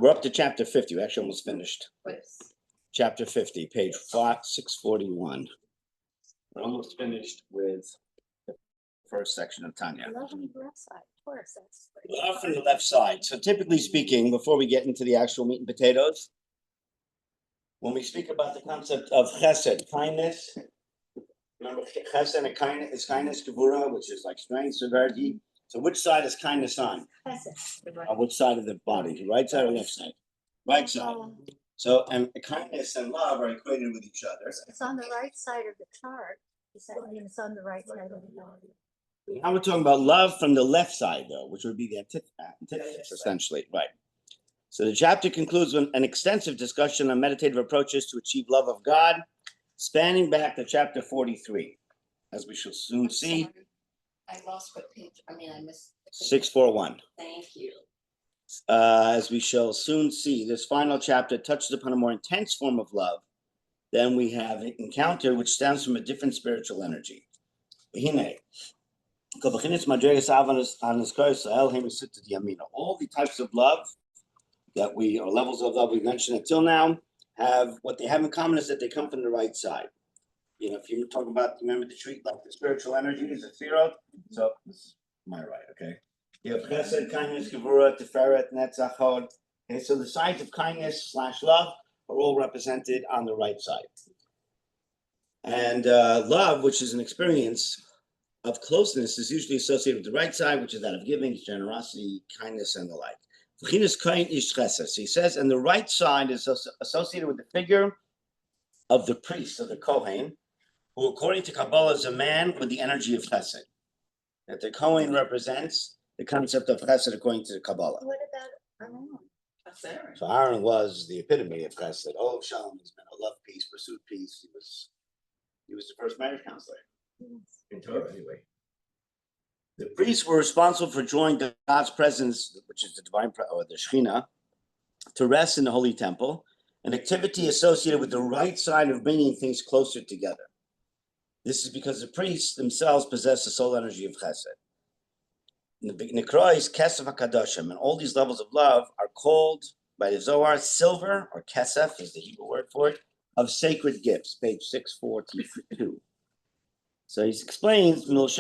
we're up to chapter 50. We're actually almost finished. Chapter 50, page 641. We're almost finished with the first section of Tanya. Love on the left side. Taurus, that's Love from the left side. So typically speaking, before we get into the actual meat and potatoes, when we speak about the concept of chesed, kindness, remember chesed and kindness is kindness, gevura, which is like strength, severity. So which side is kindness on? On which side of the body? The right side or left side? Right side. So, and kindness and love are equated with each other. It's on the right side of the chart. Does that mean it's on the right side of the chart? Now we're talking about love from the left side, though, which would be the antithesis, essentially. Right. So the chapter concludes with an extensive discussion on meditative approaches to achieve love of God, spanning back to chapter 43, as we shall soon see. I lost what page. I missed 641. Thank you. As we shall soon see, this final chapter touches upon a more intense form of love than we have encountered, which stems from a different spiritual energy. All the types of love or levels of love we mentioned until now, have what they have in common is that they come from the right side. You know, if you talk about, remember the treat like the spiritual energy is a zero. So this is my right, okay? You have chesed, kindness, gevura, tiferet, netzach, hod. Okay, so the sides of kindness / love are all represented on the right side. And love, which is an experience of closeness, is usually associated with the right side, which is that of giving, generosity, kindness, and the like. So he says, and the right side is associated with the figure of the priest, of the Kohen, who according to Kabbalah is a man with the energy of chesed. That the Kohen represents the concept of chesed according to the Kabbalah. What about Aaron? So Aaron was the epitome of chesed. Oh, Shalom, he's been a love peace, pursued peace. He was the first marriage counselor in Torah, anyway. The priests were responsible for drawing God's presence, which is the divine or the Shekhinah, to rest in the holy temple, an activity associated with the right side of bringing things closer together. This is because the priests themselves possess the soul energy of chesed. In the Nikra is kesef hakadoshim, and all these levels of love are called by the Zohar silver, or kesef is the Hebrew word for it, of sacred gifts, page 642. So he explains, the word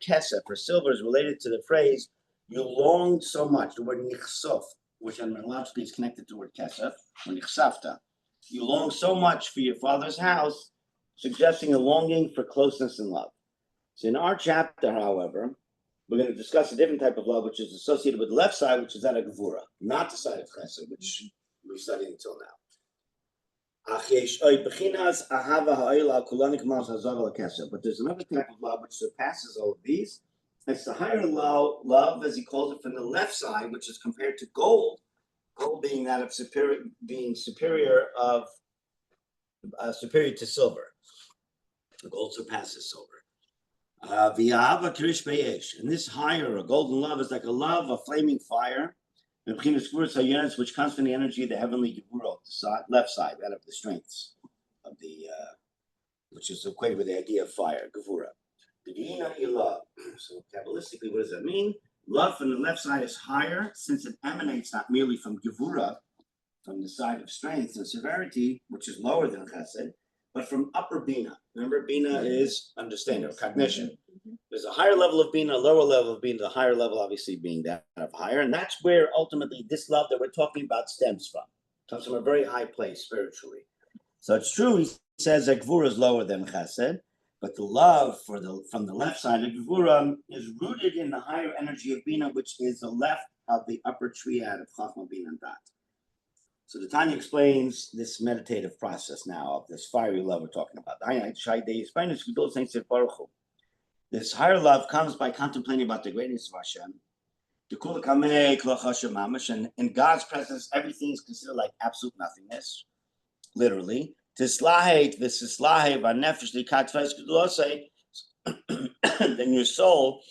kesef, or silver, is related to the phrase, you longed so much, the word nichsof, which etymologically is connected to the word kesef, or nichsafta. You long so much for your father's house, suggesting a longing for closeness and love. So in our chapter, however, we're going to discuss a different type of love, which is associated with the left side, which is that of gevura, not the side of chesed, which we studied until now. But there's another type of love which surpasses all of these. It's the higher love, as he calls it, from the left side, which is compared to gold. Gold being that of superior to silver. The gold surpasses silver. And this higher, a golden love, is like a love, a flaming fire, which comes from the energy of the heavenly gevura, the left side, that of the strengths of the, which is equated with the idea of fire, gevura. So Kabbalistically, what does that mean? Love from the left side is higher, since it emanates not merely from gevura, from the side of strength and severity, which is lower than chesed, but from upper bina. Remember, bina is understanding or cognition. There's a higher level of bina, a lower level of bina, the higher level obviously being that of higher, and that's where ultimately this love that we're talking about stems from. It comes from a very high place spiritually. So it's true, he says that gevura is lower than chesed, but the love from the left side of gevura is rooted in the higher energy of bina, which is the left of the upper triad of chachma, bina, and dat. So the Tanya explains this meditative process now of this fiery love we're talking about. This higher love comes by contemplating about the greatness of Hashem. And in God's presence, everything is considered like absolute nothingness, literally. Then your soul,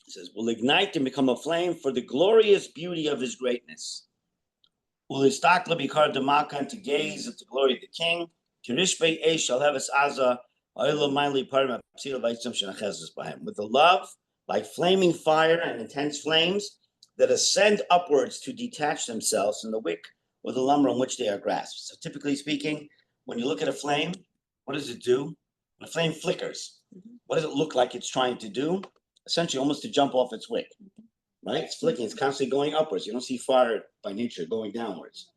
it says, will ignite and become a flame for the glorious beauty of his greatness. And to gaze at the glory of the King. With the love, like flaming fire and intense flames, that ascend upwards to detach themselves from the wick or the lumber on which they are grasped. So typically speaking, when you look at a flame, what does it do? When a flame flickers, what does it look like it's trying to do? Essentially, almost to jump off its wick, right? It's flicking, it's constantly going upwards. You don't see fire by nature going downwards.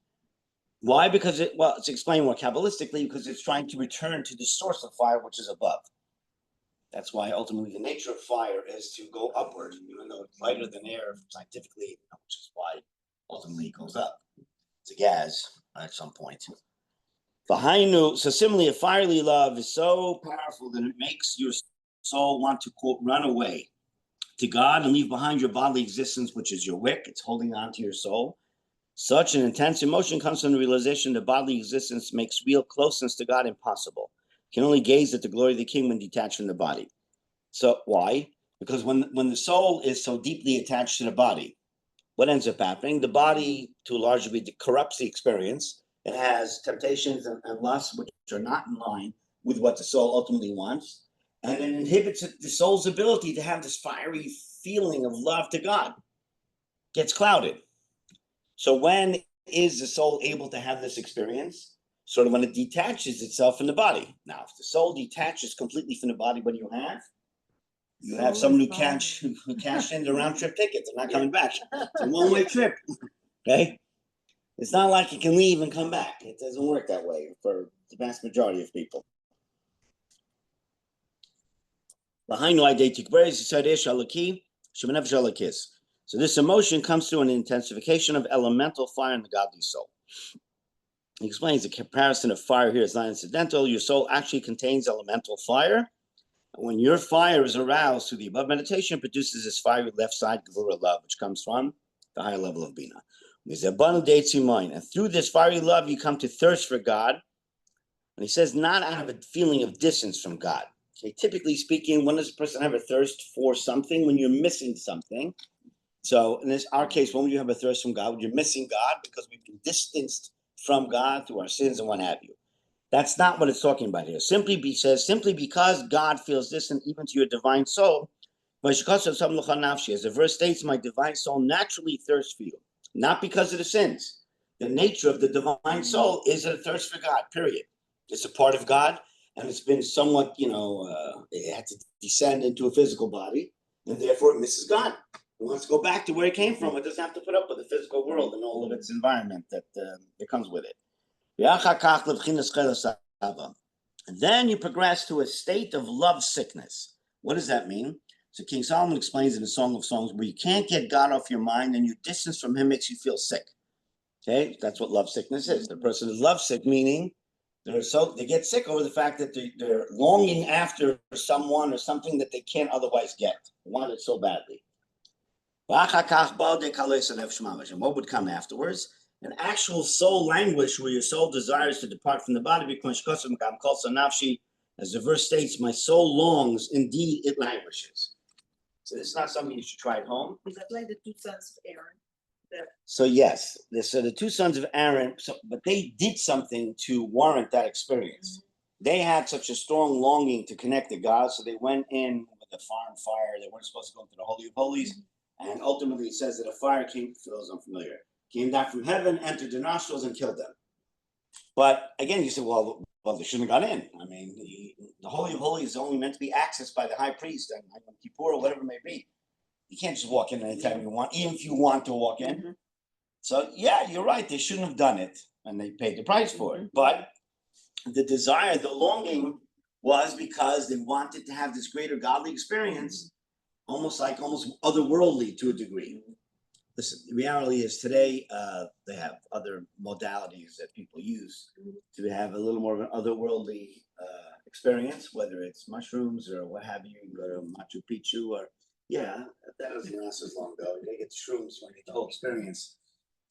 Why? Because it's explained more Kabbalistically, because it's trying to return to the source of fire, which is above. That's why ultimately the nature of fire is to go upward, even though it's lighter than air scientifically, which is why ultimately it goes up. It's a gas at some point. So similarly, a fiery love is so powerful that it makes your soul want to, quote, run away to God and leave behind your bodily existence, which is your wick. It's holding on to your soul. Such an intense emotion comes from the realization that bodily existence makes real closeness to God impossible. You can only gaze at the glory of the King when detached from the body. So why? Because when the soul is so deeply attached to the body, what ends up happening? The body, to a large degree, corrupts the experience. It has temptations and lusts which are not in line with what the soul ultimately wants. And it inhibits the soul's ability to have this fiery feeling of love to God. Gets clouded. So when is the soul able to have this experience? Sort of when it detaches itself from the body. Now, if the soul detaches completely from the body, what do you have? You have someone who cashed in the round trip ticket. They're not coming back. It's a one-way trip. Okay? It's not like you can leave and come back. It doesn't work that way for the vast majority of people. So this emotion comes through an intensification of elemental fire in the godly soul. He explains the comparison of fire here is not incidental. Your soul actually contains elemental fire. When your fire is aroused through the above meditation, it produces this fiery left side gevura love, which comes from the higher level of Bina. And through this fiery love, you come to thirst for God. And he says, not out of a feeling of distance from God. Okay, typically speaking, when does a person have a thirst for something? When you're missing something. So in our case, when would you have a thirst from God? When you're missing God because we've been distanced from God through our sins and what have you. That's not what it's talking about here. Simply because God feels distant even to your divine soul, as the verse states, my divine soul naturally thirsts for you, not because of the sins. The nature of the divine soul is a thirst for God, period. It's a part of God, and it's been somewhat, it had to descend into a physical body, and therefore it misses God. It wants to go back to where it came from. It doesn't have to put up with the physical world and all of its environment that comes with it. And then you progress to a state of love sickness. What does that mean? So King Solomon explains in the Song of Songs, where you can't get God off your mind and your distance from him makes you feel sick. Okay, that's what love sickness is. The person is love sick, meaning they get sick over the fact that they're longing after someone or something that they can't otherwise get. They want it so badly. And what would come afterwards? An actual soul languish where your soul desires to depart from the body. As the verse states, my soul longs, indeed it languishes. So this is not something you should try at home. Is that like the two sons of Aaron? So yes, so the two sons of Aaron, but they did something to warrant that experience. Mm-hmm. They had such a strong longing to connect to God, so they went in with a foreign fire. They weren't supposed to go into the Holy of Holies. Mm-hmm. And ultimately it says that a fire came, for those unfamiliar, came down from heaven, entered their nostrils, and killed them. But again, you say, well, they shouldn't have got in. I mean, the Holy of Holies is only meant to be accessed by the high priest and Kippur or whatever it may be. You can't just walk in anytime you want, even if you want to walk in. Mm-hmm. So yeah, you're right. They shouldn't have done it, and they paid the price for it. But the desire, the longing, was because they wanted to have this greater godly experience, almost otherworldly to a degree. Listen, the reality is today they have other modalities that people use to have a little more of an otherworldly experience, whether it's mushrooms or what have you. You go to Machu Picchu or that doesn't last as long though. You get the shrooms when you get the whole experience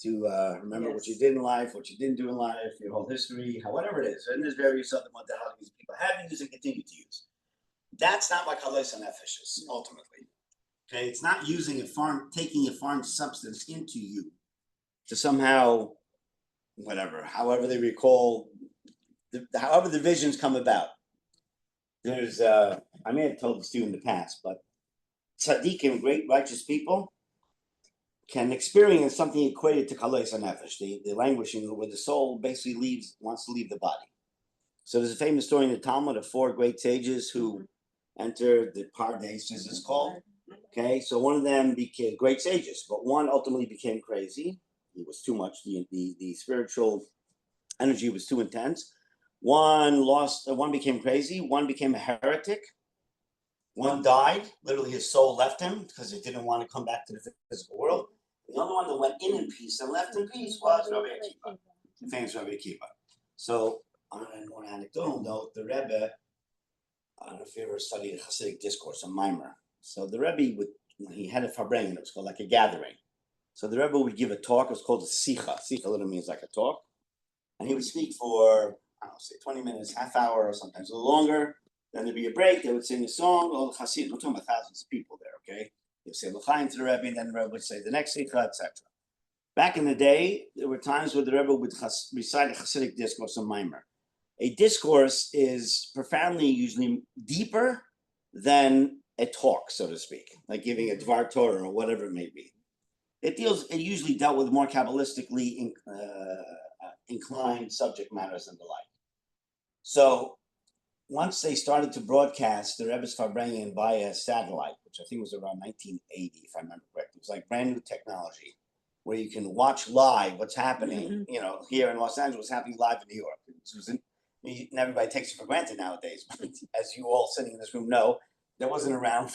to remember what you did in life, what you didn't do in life, your whole history, whatever it is. And there's various other modalities people have used and continue to use. That's not like Halais Nefesh is ultimately. Okay, it's not taking a foreign substance into you to somehow, however they recall, however the visions come about. There's, I may have told this to you in the past, but tzaddikim, great righteous people, can experience something equated to kales nefesh, the languishing, where the soul basically wants to leave the body. So there's a famous story in the Talmud of 4 great sages who entered the Pardes, as it's called. Okay, so one of them became great sages, but one ultimately became crazy. It was too much. The spiritual energy was too intense. One became crazy. One became a heretic. One died. Literally, his soul left him because it didn't want to come back to the physical world. The only one that went in peace and left in peace was Rabbi Akiva, the famous Rabbi Akiva. So, on a more anecdotal note, the Rebbe, I don't know if you ever studied Hasidic discourse, a mimer. So the Rebbe when he had a farbrengen, it was called like a gathering. So the Rebbe would give a talk. It was called a sicha. Sicha literally means like a talk, and he would speak for, I don't know, say 20 minutes, half hour, or sometimes a little longer. Then there'd be a break. They would sing a song. All the Hasidim, we're talking about thousands of people there. Okay, they'd say l'chaim to the Rebbe, and then the Rebbe would say the next sicha, etc. Back in the day, there were times where the Rebbe would recite a Hasidic discourse, a mimer. A discourse is profoundly, usually deeper than a talk, so to speak, like giving a Dvar Torah or whatever it may be. It usually dealt with more Kabbalistically inclined subject matters and the like. So once they started to broadcast the Rebbe's Farbrengen via satellite, which I think was around 1980, if I remember correctly, it was like brand new technology where you can watch live what's happening, here in Los Angeles, happening live in New York. And everybody takes it for granted nowadays, but as you all sitting in this room know, that wasn't around.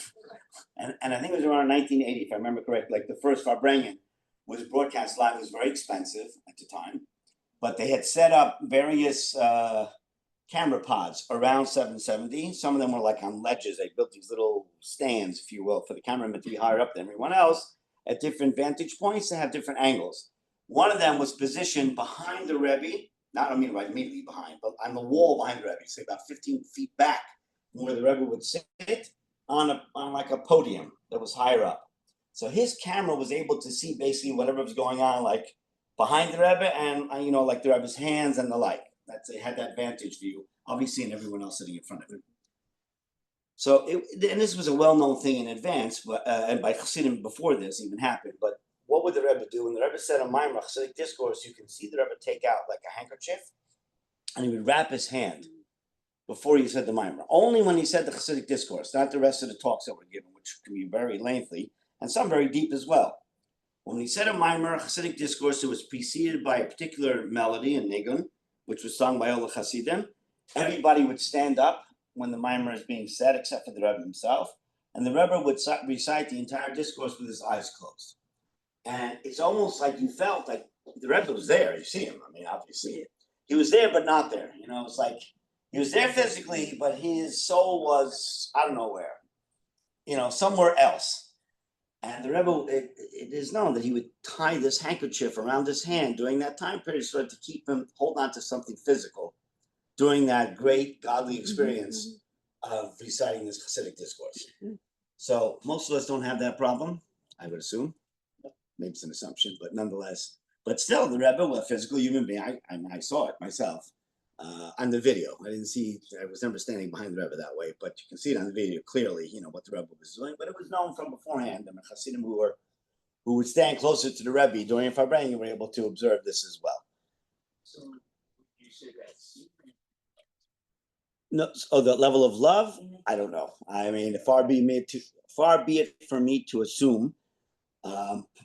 And I think it was around 1980, if I remember correctly, like the first Farbrengen was broadcast live. It was very expensive at the time, but they had set up various camera pods around 770. Some of them were like on ledges. They built these little stands, if you will, for the cameraman to be higher up than everyone else at different vantage points to have different angles. One of them was positioned behind the Rebbe, not right immediately behind, but on the wall behind the Rebbe, say about 15 feet back from where the Rebbe would sit on like a podium that was higher up. So his camera was able to see basically whatever was going on, like behind the Rebbe and, like the Rebbe's hands and the like. It had that vantage view, obviously, and everyone else sitting in front of him. So, and this was a well-known thing in advance, but and by Chassidim before this even happened. But what would the Rebbe do? When the Rebbe said a Maimar Chassidic discourse, you can see the Rebbe take out like a handkerchief, and he would wrap his hand before he said the Maimar. Only when he said the Chassidic discourse, not the rest of the talks that were given, which can be very lengthy and some very deep as well. When he said a Maimar, a Chassidic discourse, it was preceded by a particular melody, a nigun, which was sung by all the Chassidim. Everybody would stand up when the Maimar is being said, except for the Rebbe himself. And the Rebbe would recite the entire discourse with his eyes closed. And it's almost like you felt like the Rebbe was there. You see him. I mean, obviously. He was there, but not there. It's like he was there physically, but his soul was, I don't know where, somewhere else. And the Rebbe, it is known that he would tie this handkerchief around his hand during that time period so to keep him hold on to something physical during that great godly experience of reciting this Hasidic discourse. So most of us don't have that problem, I would assume. Maybe it's an assumption, but nonetheless. But still, the Rebbe was a physical human being. I saw it myself on the video. I was never standing behind the Rebbe that way, but you can see it on the video clearly, what the Rebbe was doing. But it was known from beforehand, and the Hasidim who would stand closer to the Rebbe during Farbrengen were able to observe this as well. So you say that's No, the level of love, I don't know. I mean, far be it for me to assume,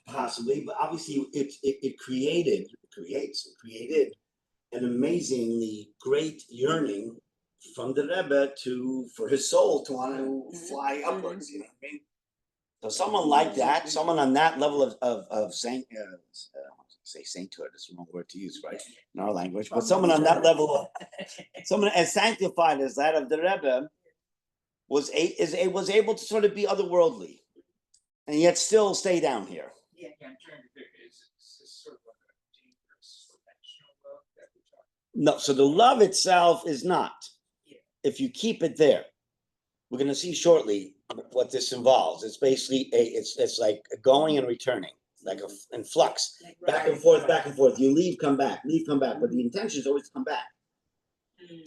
possibly, but obviously it created an amazingly great yearning from the Rebbe for his soul to want to fly upwards. You know what I mean? So someone like that, someone on that level of sainthood is the wrong word to use, right, in our language, but someone on that level, someone as sanctified as that of the Rebbe, was able to sort of be otherworldly, and yet still stay down here. yeah, I'm trying to figure it's sort of like a dangerous relational love that we're talking No, so the love itself is not. Yeah. If you keep it there, we're going to see shortly what this involves. It's basically it's like going and returning, like in flux, back and forth, back and forth. You leave, come back, but the intention is always to come back.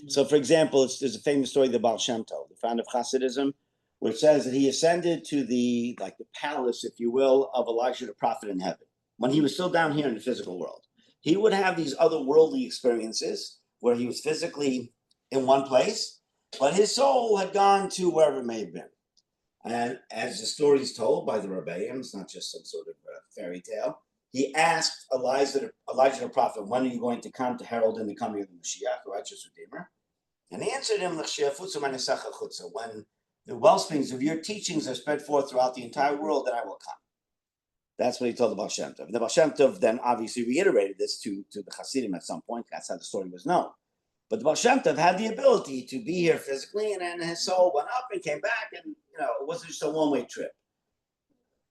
So, for example, there's a famous story of the Baal Shem Tov, the founder of Hasidism, where it says that he ascended to the palace, if you will, of Elijah the prophet in heaven. When he was still down here in the physical world, he would have these otherworldly experiences where he was physically in one place, but his soul had gone to wherever it may have been. And as the story is told by the Rebbeim, it's not just some sort of fairy tale. He asked Elijah the prophet, "When are you going to come to herald in the coming of the Mashiach, the righteous Redeemer?" And he answered him, "When the well springs of your teachings are spread forth throughout the entire world, then I will come." That's what he told the Baal Shem Tov. The Baal Shem Tov then obviously reiterated this to the Hasidim at some point. That's how the story was known. But the Baal Shem Tov had the ability to be here physically, and then his soul went up and came back, and it wasn't just a one-way trip.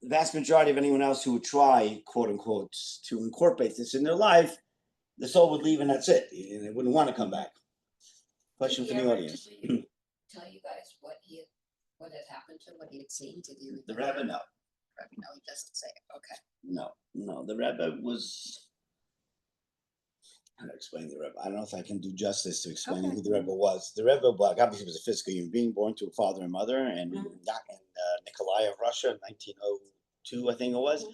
The vast majority of anyone else who would try, quote unquote, to incorporate this in their life, the soul would leave and that's it. They wouldn't want to come back. Question Did from he the ever audience. Tell you guys what had happened to him, what he had seen? Did you? The Rebbe, no. No, he doesn't say it. Okay. No. The Rebbe was. How to explain the Rebbe? I don't know if I can do justice to explaining who the Rebbe was. The Rebbe, obviously, was a physical human being born to a father and mother, and Nikolai of Russia in 1902, I think it was.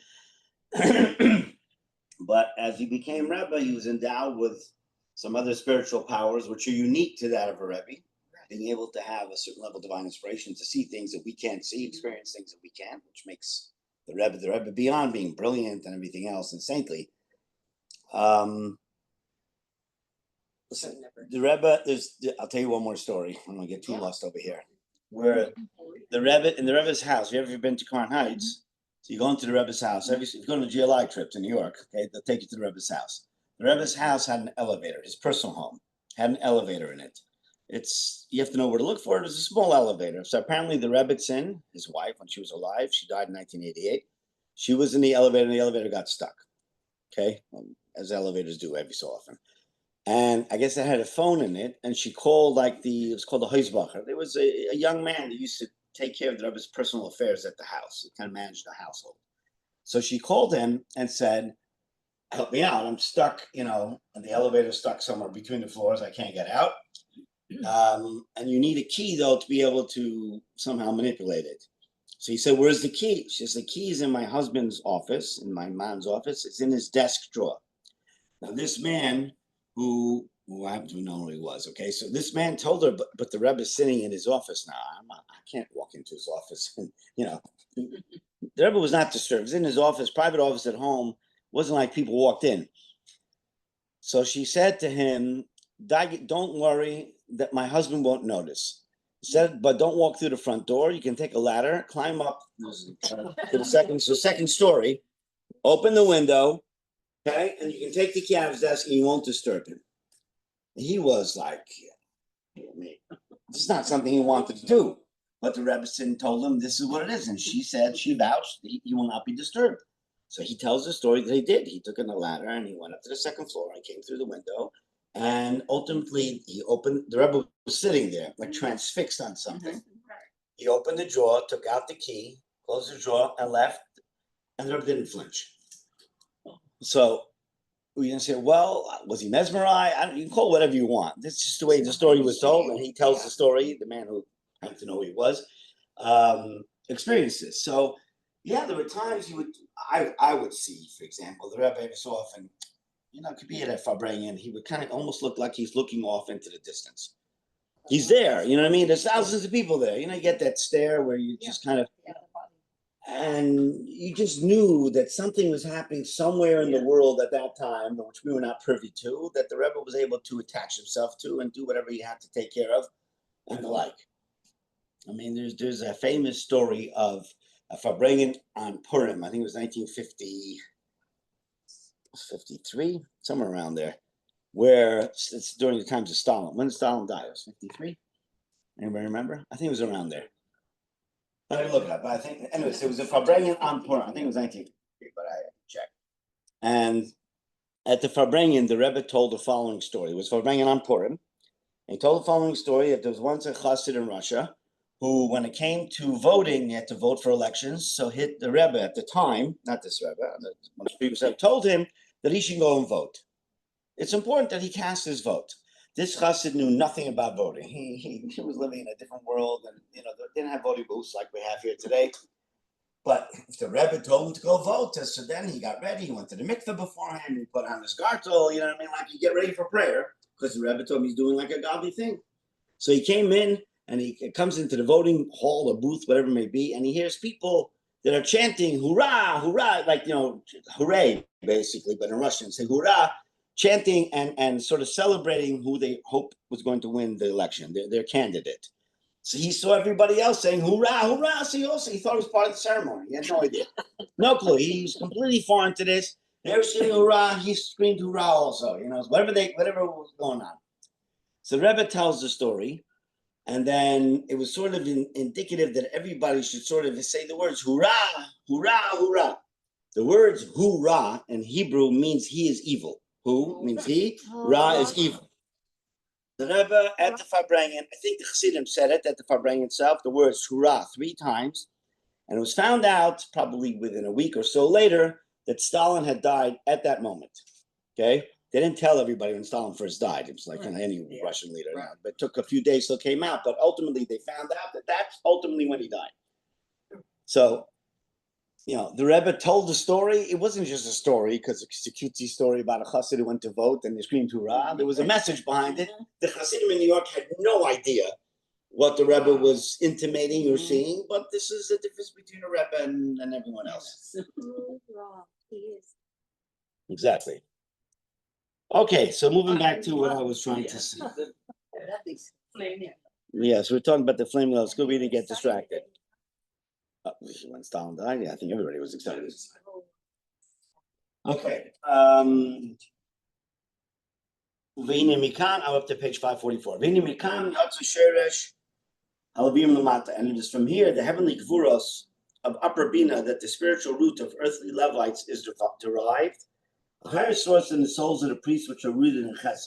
But as he became Rebbe, he was endowed with some other spiritual powers, which are unique to that of a Rebbe. Being able to have a certain level of divine inspiration to see things that we can't see, experience things that we can't, which makes the Rebbe beyond being brilliant and everything else and saintly. Listen, the Rebbe is. I'll tell you one more story. I'm gonna get too lost over here. Where the Rebbe in the Rebbe's house. Have you ever been to Crown Heights? So you go into the Rebbe's house. If you go on a GLI trip to New York, okay, they'll take you to the Rebbe's house. The Rebbe's house had an elevator. His personal home had an elevator in it. You have to know where to look for it. It's a small elevator. So apparently the Rebbetzin, his wife, when she was alive, she died in 1988. She was in the elevator, and the elevator got stuck. Okay, as elevators do every so often. And I guess it had a phone in it, and she called it was called the Heusbacher. There was a young man that used to take care of the Rebbe's personal affairs at the house. He kind of managed the household. So she called him and said, "Help me out. I'm stuck, and the elevator's stuck somewhere between the floors. I can't get out. And you need a key, though, to be able to somehow manipulate it." So he said, "Where's the key?" She said, "The key is in my husband's office, in my mom's office. It's in his desk drawer." Now, this man who I happen to know who he was, okay? So this man told her, but the Rebbe's sitting in his office now. I can't walk into his office. And, the Rebbe was not disturbed. He was in his office, private office at home. It wasn't like people walked in. So she said to him, "Don't worry that my husband won't notice." Said, "But don't walk through the front door. You can take a ladder, climb up to the second story, open the window, okay, and you can take the key out of his desk and you won't disturb him." He was like, this is not something he wanted to do. But the Rebbetzin told him this is what it is. And she vouched, he will not be disturbed. So he tells the story that he did. He took in a ladder and he went up to the second floor and came through the window. And ultimately, the Rebbe was sitting there, like transfixed on something. He opened the drawer, took out the key, closed the drawer, and left. And the Rebbe didn't flinch. So we're going to say, well, was he mesmerized? You can call it whatever you want. This is just the way the story was told. And he tells the story, the man who I have to know who he was, experienced this. So, yeah, there were times I would see, for example, the Rebbe every so often, could be at a Farbrengen, he would kind of almost look like he's looking off into the distance. He's there, you know what I mean? There's thousands of people there. You get that stare where you just kind of, and you just knew that something was happening somewhere in the world at that time, which we were not privy to, that the Rebbe was able to attach himself to and do whatever he had to take care of and the like. I mean, there's a famous story of a Farbrengen on Purim. I think it was 1953, somewhere around there, where it's during the times of Stalin. When did Stalin die? It was 53? Anybody remember? I think it was around there. Let me look it up. But I think, anyways, it was a Farbrengen on Purim. I think it was 1953, but I had to check. And at the Farbrengen, the Rebbe told the following story. It was Farbrengen on Purim. And he told the following story that there was once a chassid in Russia who, when it came to voting, he had to vote for elections. So the Rebbe at the time, not this Rebbe, one of the previous Rebbe, told him that he should go and vote. It's important that he cast his vote. This chassid knew nothing about voting. He was living in a different world, and didn't have voting booths like we have here today. But if the Rebbe told him to go vote, so then he got ready. He went to the mikveh beforehand. He put on his gartel, you know what I mean? Like you get ready for prayer because the Rebbe told him he's doing like a godly thing. So he came in and he comes into the voting hall or booth, whatever it may be, and he hears people that are chanting, hurrah, hurrah, like, you know, hooray, basically, but in Russian, say hurrah, chanting and sort of celebrating who they hope was going to win the election, their candidate. So he saw everybody else saying hurrah, hurrah. So he thought it was part of the ceremony. He had no idea. No clue. He was completely foreign to this. They were screaming hurrah. He screamed hurrah also, you know, whatever was going on. So the Rebbe tells the story, and then it was sort of indicative that everybody should sort of say the words hurrah, hurrah, hurrah. The words hurrah in Hebrew means he is evil. Who means he, Ra is evil. The Rebbe at the Farbrengen, I think the Chassidim said it at the Farbrengen itself, the words hurrah 3 times. And it was found out probably within a week or so later that Stalin had died at that moment. Okay? They didn't tell everybody when Stalin first died. It was like any Russian leader. Right. But it took a few days till it came out. But ultimately, they found out that that's ultimately when he died. So, you know, the Rebbe told the story. It wasn't just a story because it's a cutesy story about a chassid who went to vote and they screamed hurrah. There was a message behind it. The chassidim in New York had no idea what the Rebbe was intimating or saying, but this is the difference between a Rebbe and everyone else. He is. Exactly. Okay, so moving back to what I was trying to say. Yes, we're talking about the flame of Scooby to get distracted. When Stalin died, yeah, I think everybody was excited. Okay. V'hine mikan, I'm up to page 544. V'hine mikan, yatsu sheresh, halavim lamata. And it is from here, the heavenly gvuros of upper bina, that the spiritual root of earthly Levites is derived. A higher source than the souls of the priests, which are rooted in chesed.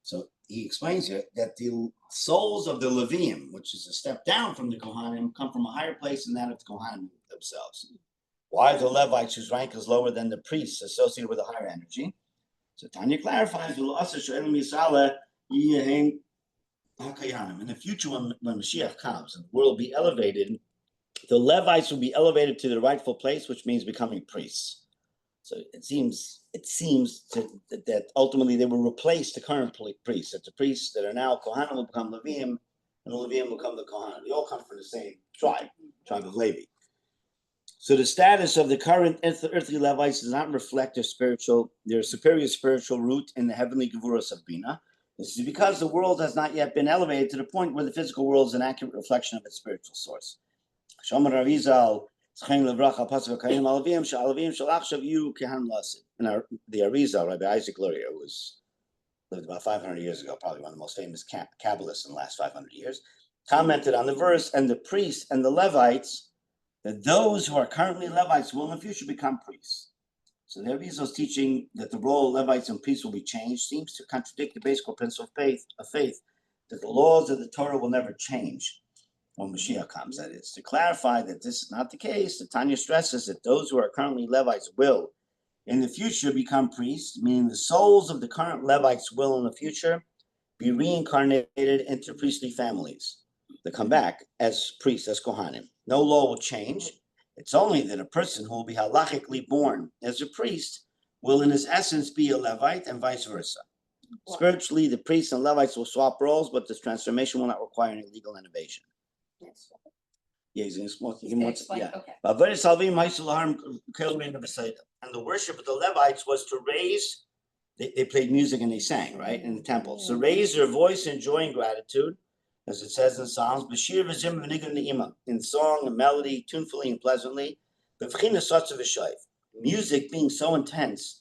So he explains here that the souls of the Leviim, which is a step down from the Kohanim, come from a higher place than that of the Kohanim themselves. Why the Levites, whose rank is lower than the priests, associated with a higher energy? So Tanya clarifies, in the future, when Mashiach comes and the world will be elevated, the Levites will be elevated to the rightful place, which means becoming priests. So it seems that ultimately they will replace the current priests. That the priests that are now Kohanim will become Leviim, and the Leviim will become the Kohanim. They all come from the same tribe of Levi. So the status of the current earthly Levites does not reflect their superior spiritual root in the heavenly Gevuros of Bina. This is because the world has not yet been elevated to the point where the physical world is an accurate reflection of its spiritual source. Shomer Ravizal. And the Arizal, Rabbi Isaac Luria, who lived about 500 years ago, probably one of the most famous Kabbalists in the last 500 years, commented on the verse, and the priests and the Levites, that those who are currently Levites will in the future become priests. So the Arizal's teaching that the role of Levites and priests will be changed seems to contradict the basic principle of faith, that the laws of the Torah will never change. When Mashiach comes, that is. To clarify that this is not the case, the Tanya stresses that those who are currently Levites will, in the future, become priests, meaning the souls of the current Levites will, in the future, be reincarnated into priestly families that come back as priests, as Kohanim. No law will change. It's only that a person who will be halachically born as a priest will, in his essence, be a Levite and vice versa. Spiritually, the priests and Levites will swap roles, but this transformation will not require any legal innovation. Yeah, he's going to smoke. Yeah. And the worship of the Levites was to raise, they played music and they sang, right, in the temple. So raise their voice in joy and gratitude, as it says in Psalms, in song and melody, tunefully and pleasantly. Music being so intense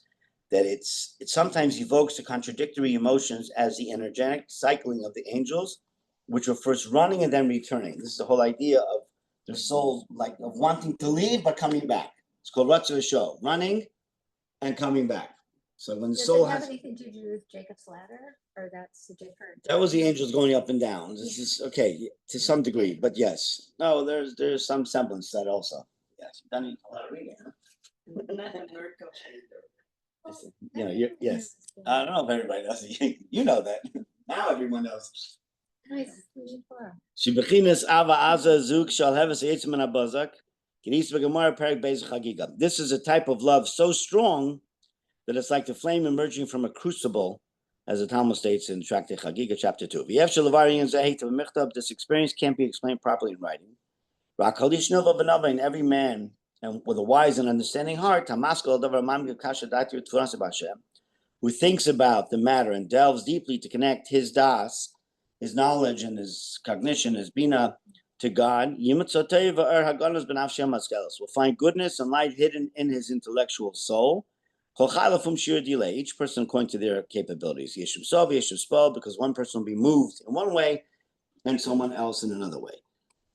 that it sometimes evokes the contradictory emotions as the energetic cycling of the angels, which were first running and then returning. This is the whole idea of their souls, like of wanting to leave but coming back. It's called Ratzah Show, running and coming back. So when the soul have anything to do with Jacob's ladder, or that's different? That was the angels going up and down. This is okay to some degree, but yes, no, there's some semblance to that also. Yes, you've done a lot of reading. You know, yes. I don't know if everybody does it. You know that. Now everyone knows. Nice. Really far. Shibechinas ava aza zug shall have us eitzim and abazak. Kinis v'gemara perik beis chagiga. This is a type of love so strong that it's like the flame emerging from a crucible, as the Talmud states in Tractate Chagiga, chapter 2. V'yev shelavari in zehit of michtav. This experience can't be explained properly in writing. Rakalish nova v'nava, in every man, and with a wise and understanding heart, Hamaskal davar mamge kasha dati v'tfuras b'Hashem, who thinks about the matter and delves deeply to connect his das, his knowledge and his cognition, his bina, to God, will find goodness and light hidden in his intellectual soul. Each person according to their capabilities. Because one person will be moved in one way and someone else in another way.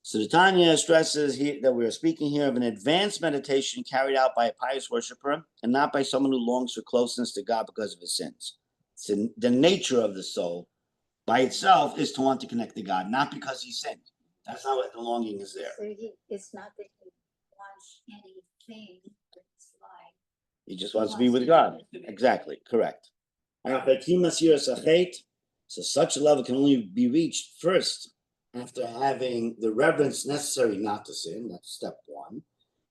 So the Tanya stresses here that we are speaking here of an advanced meditation carried out by a pious worshiper and not by someone who longs for closeness to God because of his sins. So the nature of the soul by itself is to want to connect to God, not because he sinned. That's not what the longing is there. So it's not that he wants anything in his life. He just wants to be with God. Exactly, correct. So such a level can only be reached first after having the reverence necessary not to sin. That's step one.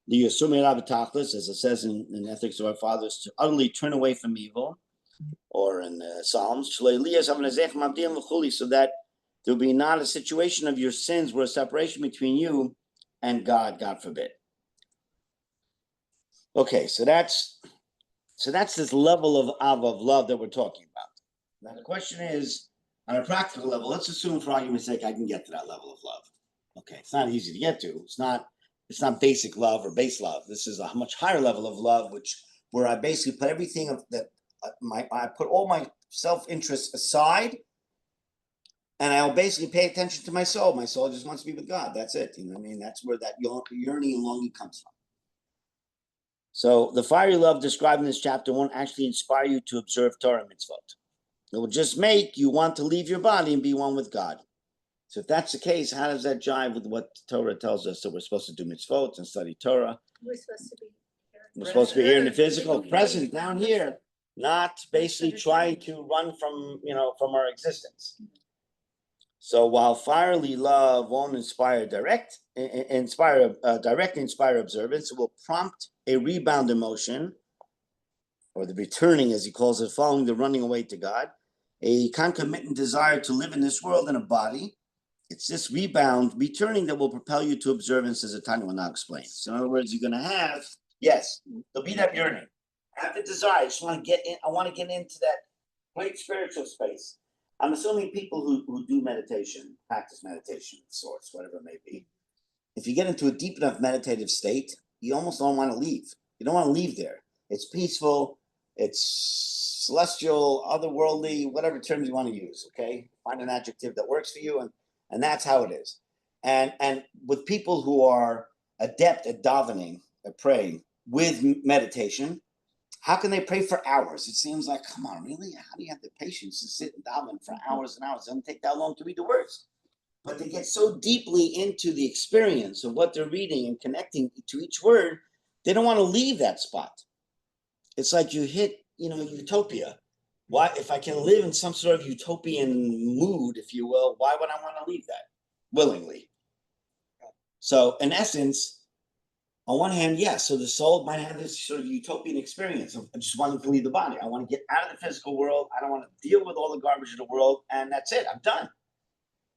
The Yosumi Rabbi Tachlis, as it says in Ethics of Our Fathers, to utterly turn away from evil, or in Psalms, so that there will be not a situation of your sins where a separation between you and God, God forbid. Okay, so that's this level of love that we're talking about. Now the question is, on a practical level, let's assume for argument's sake I can get to that level of love. Okay, it's not easy to get to. It's not basic love or base love. This is a much higher level of love, where I basically put everything I put all my self-interest aside, and I'll basically pay attention to my soul. My soul just wants to be with God. That's it. You know what I mean? That's where that yearning and longing comes from. So the fiery love described in this chapter won't actually inspire you to observe Torah mitzvot. It will just make you want to leave your body and be one with God. So if that's the case, how does that jive with what Torah tells us that we're supposed to do mitzvot and study Torah? We're supposed to be here. We're supposed to be here in the physical, present, down here, not basically trying to run from our existence. So while fiery love won't inspire direct observance, it will prompt a rebound emotion, or the returning, as he calls it, following the running away to God, a concomitant desire to live in this world in a body. It's this returning that will propel you to observance, as Tanya will now explain. So in other words, you're going to have, yes, there'll be that yearning. Have the desire. I just want to get in. I want to get into that great spiritual space. I'm assuming people who do meditation, practice meditation of sorts, whatever it may be, if you get into a deep enough meditative state, you almost don't want to leave. You don't want to leave there. It's peaceful. It's celestial, otherworldly, whatever terms you want to use, okay? Find an adjective that works for you, and that's how it is. And with people who are adept at davening, at praying with meditation, how can they pray for hours? It seems like, come on, really? How do you have the patience to sit and daven for hours and hours? It doesn't take that long to read the words. But they get so deeply into the experience of what they're reading and connecting to each word, they don't want to leave that spot. It's like you hit, utopia. Why, if I can live in some sort of utopian mood, if you will, why would I want to leave that willingly? So in essence, on one hand, yes, so the soul might have this sort of utopian experience of just wanting to leave the body. I want to get out of the physical world. I don't want to deal with all the garbage of the world, and that's it. I'm done.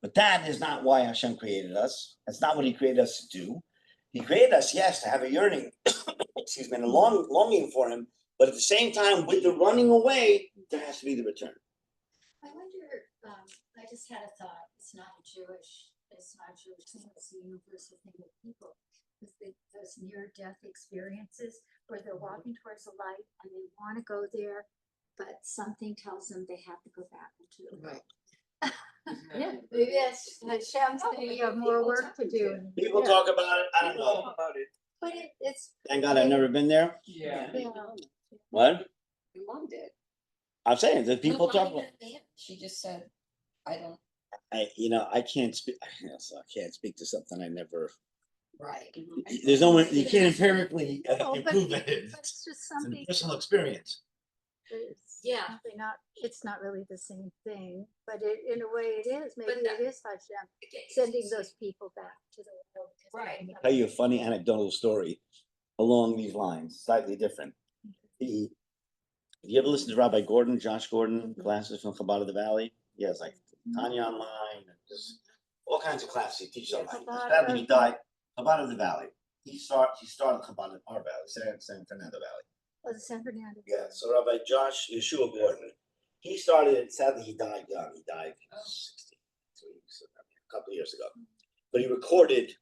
But that is not why Hashem created us. That's not what he created us to do. He created us, yes, to have a yearning, and a longing for him. But at the same time, with the running away, there has to be the return. I wonder, I just had a thought, it's not a Jewish thing, it's a universal thing with people. Those near-death experiences where they're walking towards the light and they want to go there, but something tells them they have to go back into the light. Yeah, maybe that's Hashem's thing, you have more work to do. People talk about it, I don't know. But it's. Thank God I've never been there. Yeah. What? We loved it. I'm saying that people No, talk not about. even then. She just said, I don't. I can't speak. So I can't speak to something I never. Right. There's no one. You can't empirically Oh, but improve it. it's just It's something. a personal experience. Yeah. It's not really the same thing, but in a way it is. Maybe that- it is Hashem sending those people back to the world. Right. Tell you a funny anecdotal story along these lines, slightly different. You ever listen to Rabbi Gordon, Josh Gordon, classes from Chabad of the Valley? He has like Tanya online, and just all kinds of classes he teaches online. Sadly, he died. Chabad of the Valley. He started Chabad in our valley, San Fernando Valley. Oh, the San Fernando. Yeah, so Rabbi Josh Yeshua Gordon, he started it. Sadly, he died young. He died 63, so a couple of years ago. But he recorded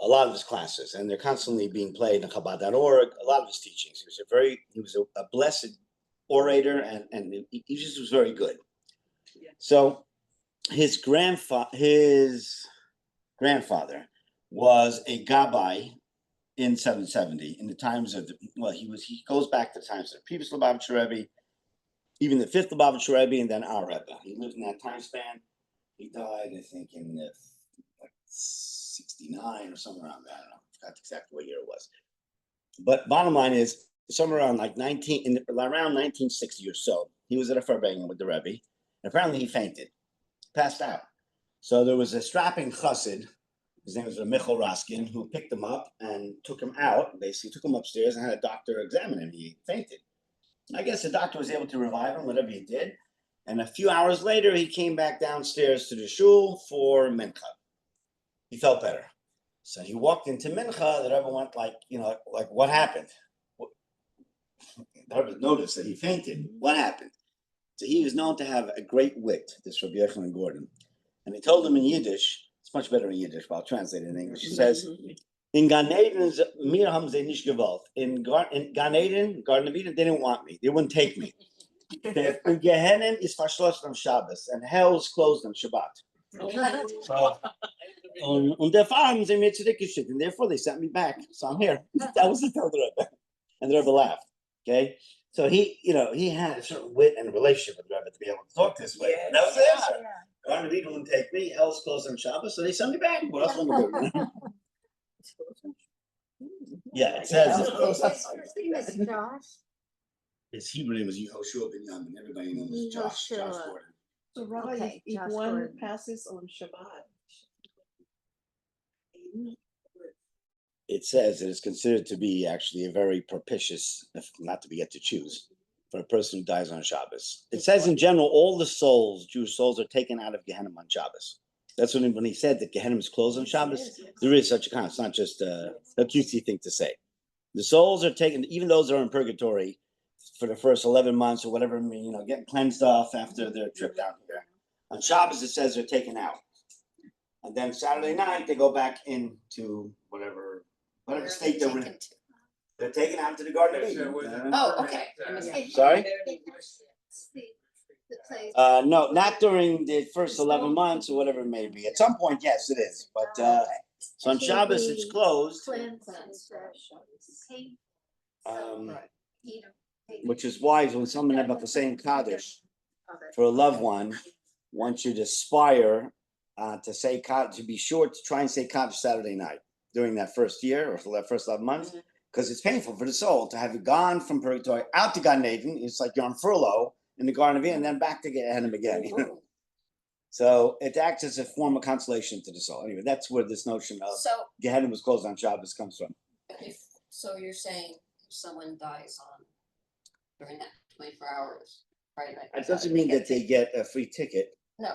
a lot of his classes, and they're constantly being played on Chabad.org. A lot of his teachings. He was a blessed orator, and he just was very good. So his grandfather was a gabbai in 770 in the times of he goes back to the times of the previous Lubavitcher Rebbe, even the fifth Lubavitcher Rebbe, and then our Rebbe. He lived in that time span. He died, I think, in like 69 or somewhere around that. I don't know, I forgot exactly what year it was. But bottom line is, somewhere around like around 1960 or so, he was at a farbrengen with the Rebbe, and apparently he fainted, passed out. So there was a strapping chassid, his name was Michael Raskin, who picked him up and took him out, basically took him upstairs and had a doctor examine him. He fainted. I guess the doctor was able to revive him, whatever he did. And a few hours later, he came back downstairs to the shul for mincha. He felt better. So he walked into mincha. The Rebbe went like what happened? The Rebbe noticed that he fainted. What happened? So he was known to have a great wit, this Rabbi Yochanan Gordon. And he told him in Yiddish, it's much better in Yiddish, but I'll translate it in English. He says, in Gan Eden, mir haben sie nicht gewollt. In Gan Eden, Garden of Eden, they didn't want me. They wouldn't take me. In Gehenim is verschlossen on Shabbos, and hell is closed on Shabbat. So, und der haben sie mir zurückgeschickt, and therefore they sent me back. So I'm here. That was the Rebbe. And the Rebbe laughed. Okay? So he had a certain wit and relationship with the Rebbe to be able to talk this way. And that was the answer. Garden of Eden wouldn't take me. Hell's closed on Shabbos, so they sent me back. What else am I going to do? Yeah, it says His name is Josh. his Hebrew name was Yehoshua ben Yamin. Everybody knows Josh Yehoshua. Gordon. So Rabbi, Okay, if Josh one Gordon. passes on Shabbat. It says it is considered to be actually a very propitious, if not to be yet to choose, for a person who dies on Shabbos. It says in general, all the souls, Jewish souls, are taken out of Gehenna on Shabbos. That's when he said that Gehenna is closed on Shabbos. There is such a kind. It's not just a cutesy thing to say. The souls are taken, even those that are in purgatory, for the first 11 months or whatever, getting cleansed off after their trip down here. On Shabbos, it says they're taken out. And then Saturday night, they go back into whatever state they're in. They're taken out to the Garden of Eden. Oh, okay. Sorry? The place. No, not during the first 11 months or whatever it may be. At some point, yes, it is. But so on Shabbos, it's closed. Which is why when someone about the same Kaddish for a loved one, wants you to aspire to be sure to try and say Kaddish Saturday night during that first year or for that first 11 months, because it's painful for the soul to have you gone from purgatory out to Gan Eden. It's like you're on furlough in the Garden of Eden and then back to Gehenna again. So it acts as a form of consolation to the soul. Anyway, that's where this notion of Gehenna was closed on Shabbos comes from. So you're saying if someone dies during that 24 hours, right? It doesn't mean that they get a free ticket. No.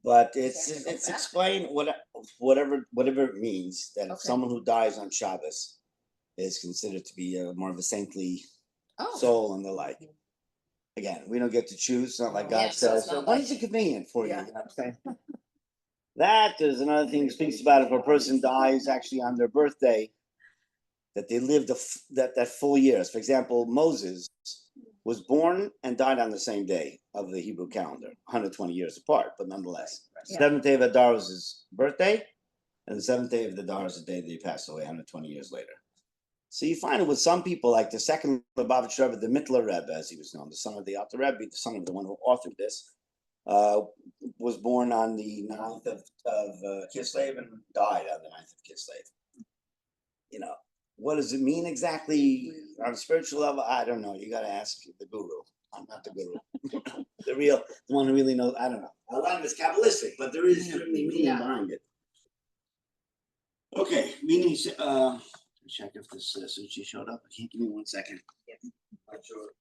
But it's explain whatever it means that if someone who dies on Shabbos is considered to be more of a saintly soul and the like. Again, we don't get to choose. It's not like God says, so when is it convenient for you? You know what I'm saying? That is another thing he speaks about. If a person dies actually on their birthday, that they lived that full years. For example, Moses was born and died on the same day of the Hebrew calendar, 120 years apart, but nonetheless. Seventh day of Adar was his birthday, and the seventh day of Adar is the day that he passed away 120 years later. So you find it with some people, like the second Lubavitcher Rebbe, the Mittler Rebbe, as he was known, the son of the Alter Rebbe, the son of the one who authored this, was born on the 9th of Kislev and died on the 9th of Kislev. what does it mean exactly on a spiritual level? I don't know. You got to ask the guru. I'm not the guru. The one who really knows. I don't know. A lot of it's Kabbalistic, but there is certainly meaning behind it. Okay, meaning. Check if this Suchi showed up. Can't give me 1 second. Not sure.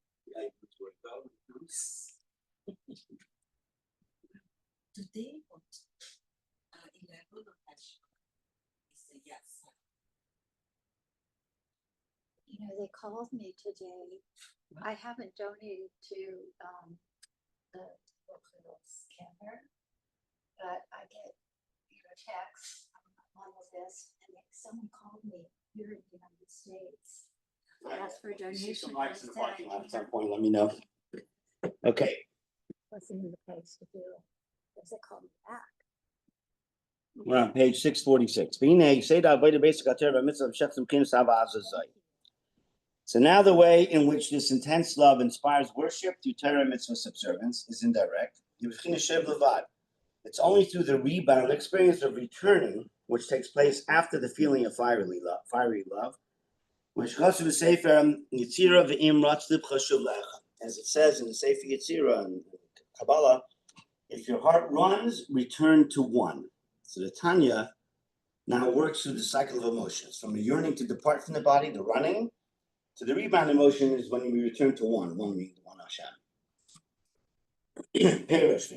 Today, 11 of yes. You know, they called me today. I haven't donated to the local scanner, but I get, texts on this, and someone called me here in the United States. Asked for a donation. Some lights in the parking lot at some point. Let me know. Okay. Wasn't in the place to do it. Because they called me back. We're on page 646. So now the way in which this intense love inspires worship through Torah mitzvah observance is indirect. It's only through the rebound experience of returning, which takes place after the feeling of fiery love, which goes to the Sefer Yitzira V'im Ratzlib Chashuv Lecha. As it says in the Sefer Yitzira and Kabbalah, if your heart runs, return to one. So the Tanya now works through the cycle of emotions, from a yearning to depart from the body, the running, to the rebound emotion is when we return to one meaning one Hashem. Perish.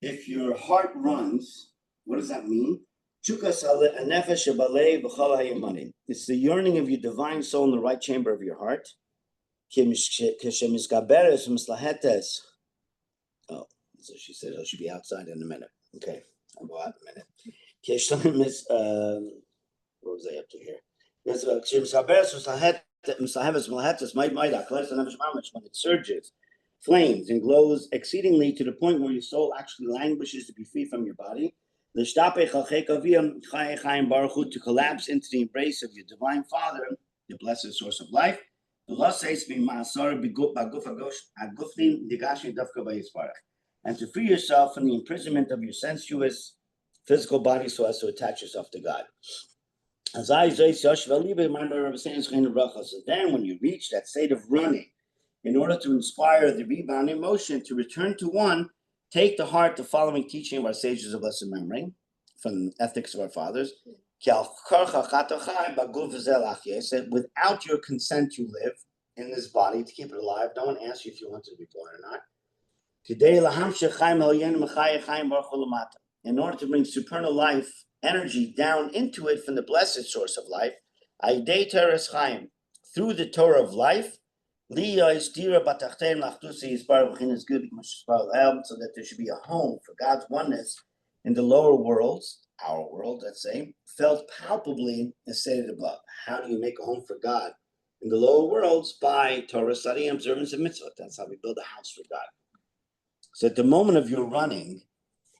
If your heart runs, what does that mean? It's the yearning of your divine soul in the right chamber of your heart. Oh, so she said, I should be outside in a minute. Okay, I'll go out in a minute. What was I up to here? When it surges, flames, and glows exceedingly to the point where your soul actually languishes to be free from your body, to collapse into the embrace of your divine Father, the blessed source of life, and to free yourself from the imprisonment of your sensuous physical body so as to attach yourself to God. So then when you reach that state of running, in order to inspire the rebound emotion to return to one, take to heart the following teaching of our sages of blessed memory from Ethics of Our Fathers. Without your consent to live in this body, to keep it alive. No one asks you if you want to be born or not. In order to bring supernal life energy down into it from the blessed source of life, through the Torah of life, so that there should be a home for God's oneness in the lower worlds, our world, let's say, felt palpably as stated above. How do you make a home for God in the lower worlds? By Torah study and observance of mitzvot. That's how we build a house for God. So at the moment of your running,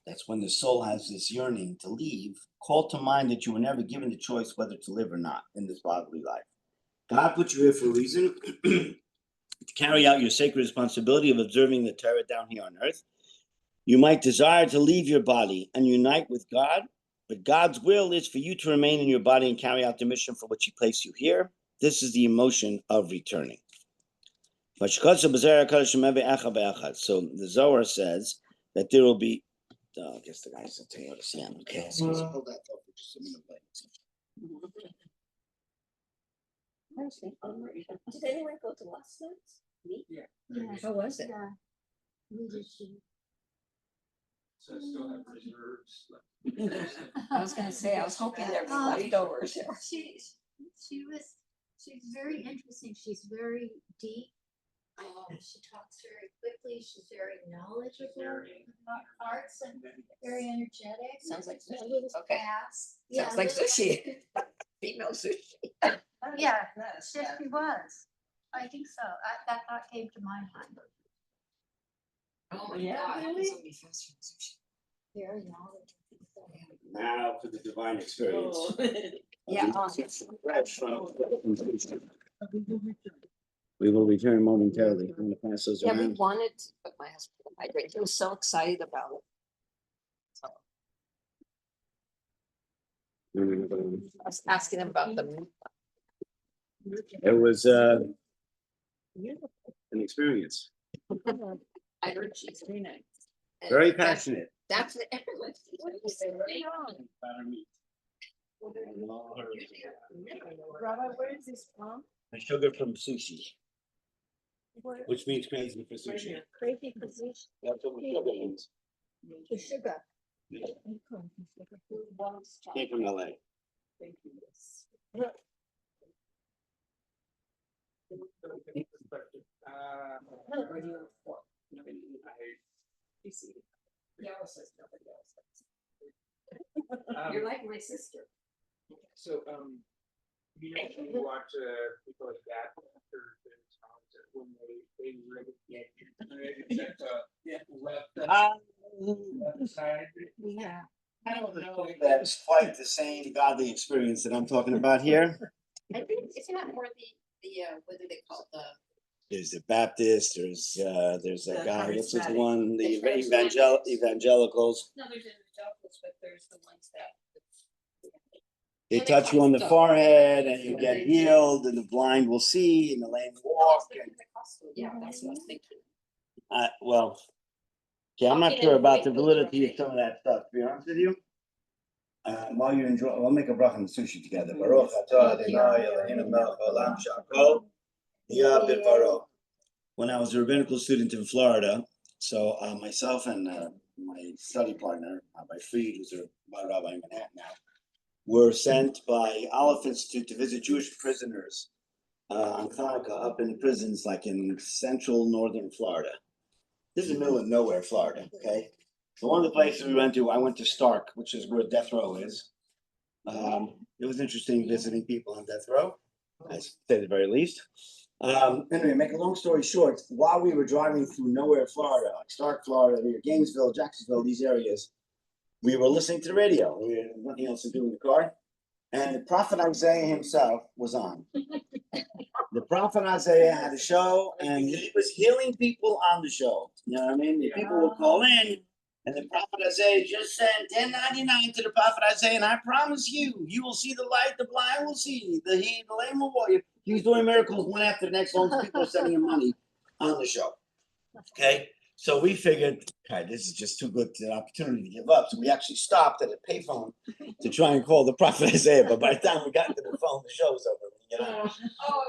that's when the soul has this yearning to leave. Call to mind that you were never given the choice whether to live or not in this bodily life. God put you here for a reason, to carry out your sacred responsibility of observing the Torah down here on earth. You might desire to leave your body and unite with God, but God's will is for you to remain in your body and carry out the mission for which He placed you here. This is the emotion of returning. So the Zohar says that there will be. I guess the guys will tell you what to see. Okay, so let's hold that up for just a minute. Did anyone go to last night? Me? Yeah. Yeah. How was it? Yeah. We did too. So I still have reserves left. I was gonna say, I was hoping there'd be leftovers. She's very interesting. She's very deep. She talks very quickly. She's very knowledgeable about arts and very energetic. Sounds like A sushi. little Okay. fast. Sounds like sushi. Female sushi. Yeah, yes, she was. I think so. That thought came to my mind. Oh my Yeah, God. really? This will be faster than sushi. Very knowledgeable. Now for the divine experience. Oh. Yeah. We will return momentarily. I'm going to pass those Yeah, we around. wanted to put my husband to hydrate. He was so excited about it. So, I was asking him about the. It was an experience. I heard she's very nice. And Very that's- passionate. That's what everyone. What is it? Rabbi, where is this from? The sugar from sushi, which means crazy for sushi. Crazy position. That's what sugar means. The sugar. Yeah. Came from LA. Thank you. You're like my sister. So, you know, when you watch, people like that, after the times that when they really get, left side. Yeah. I don't know if that's quite the same godly experience that I'm talking about here. I think, isn't that more the, what do they call it, the? There's the Baptist, there's a The guy, what's this charismatic. one, the The charismatic. evangelicals. No, there's evangelicals, but there's the ones that. They When touch you on the Pentecostal. forehead and you get healed and the blind will see and the lame walk and, Yeah, that's what I was thinking. well. Okay, I'm not Walking sure in about the Waco, validity of right? some of that stuff, to be honest with you. While you enjoy, we'll make a bracha and sushi together. Baruch atah Adonai Eloheinu melech haolam shakol yah b'varo. When I was a rabbinical student in Florida, so myself and my study partner, Rabbi Fried, who's a rabbi in Manhattan now, were sent by Aleph Institute to visit Jewish prisoners on Hanukkah up in the prisons, like in central northern Florida. This is the middle of nowhere, Florida, okay? So one of the places we went to, I went to Stark, which is where death row is. It was interesting visiting people on death row, I say the very least. Anyway, make a long story short, while we were driving through nowhere, Florida, like Stark, Florida, near Gainesville, Jacksonville, these areas, we were listening to the radio. We had nothing else to do in the car. And the prophet Isaiah himself was on. The prophet Isaiah had a show and he was healing people on the show. You know what I mean? The people would call in and the prophet Isaiah just sent 1099 to the prophet Isaiah. And I promise you, you will see the light, the blind will see, the lame will walk. He's doing miracles one after the next. All these people are sending him money on the show. Okay. So we figured, okay, this is just too good an opportunity to give up. So we actually stopped at a payphone to try and call the prophet Isaiah. But by the time we got to the phone, the show was over. You know?